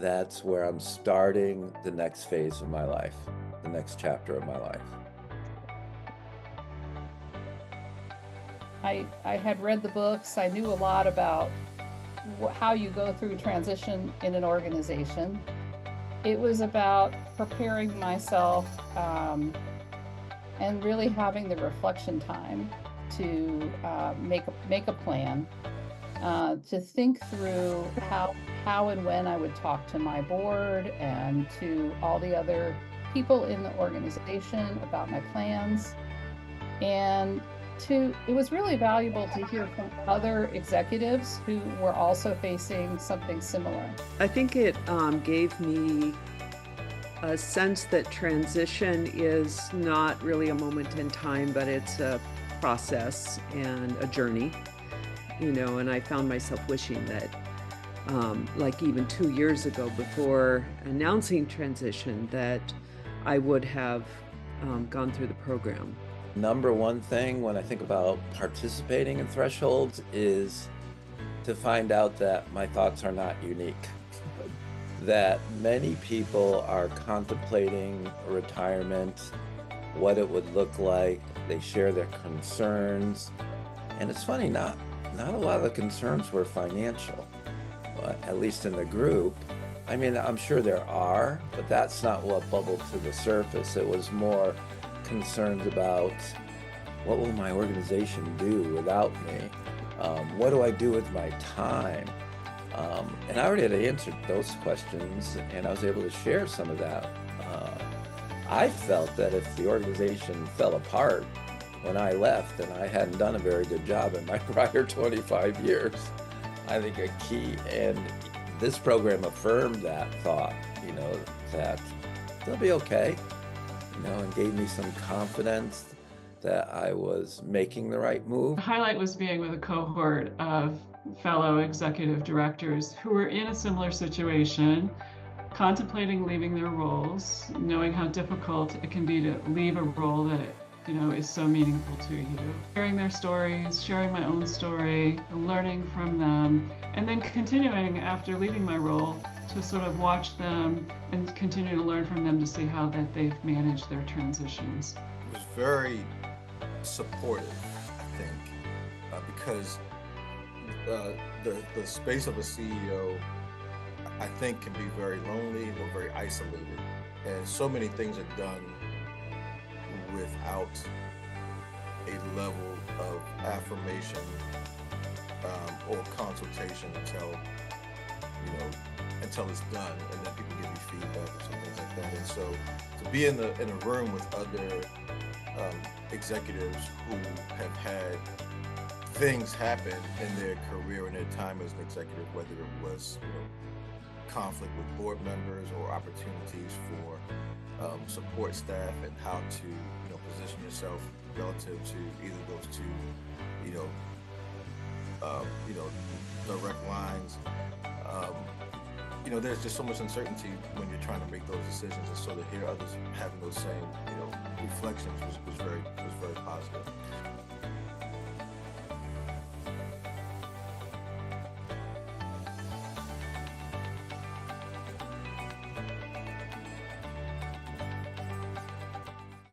that's where I'm starting the next phase of my life, the next chapter of my life. I had read the books. I knew a lot about how you go through transition in an organization. It was about preparing myself and really having the reflection time to make a plan, to think through how and when I would talk to my board and to all the other people in the organization about my plans. And it was really valuable to hear from other executives who were also facing something similar. I think it gave me a sense that transition is not really a moment in time, but it's a process and a journey, and I found myself wishing that, like even 2 years ago, before announcing transition, that I would have gone through the program. Number one thing when I think about participating in thresholds is to find out that my thoughts are not unique, that many people are contemplating retirement, what it would look like. They share their concerns. And it's funny, not a lot of the concerns were financial, at least in the group. I mean, I'm sure there are, but that's not what bubbled to the surface. It was more concerns about what will my organization do without me? What do I do with my time? And I already had answered those questions, and I was able to share some of that. I felt that if the organization fell apart when I left, then I hadn't done a very good job in my prior 25 years. I think a key, and this program affirmed that thought, that they'll be okay, and gave me some confidence that I was making the right move. The highlight was being with a cohort of fellow executive directors who were in a similar situation, contemplating leaving their roles, knowing how difficult it can be to leave a role that is so meaningful to you. Sharing their stories, sharing my own story, learning from them, and then continuing after leaving my role to sort of watch them and continue to learn from them to see how that they've managed their transitions. It was very supportive, I think, because the space of a CEO, I think, can be very lonely or very isolated, and so many things are done without a level of affirmation or consultation until it's done, and then people give you feedback or some things like that. And so to be in a room with other executives who have had things happen in their career and their time as an executive, whether it was conflict with board members or opportunities for support staff, and how to position yourself relative to either those two direct lines. There's just so much uncertainty when you're trying to make those decisions, and so to hear others having those same reflections was very positive.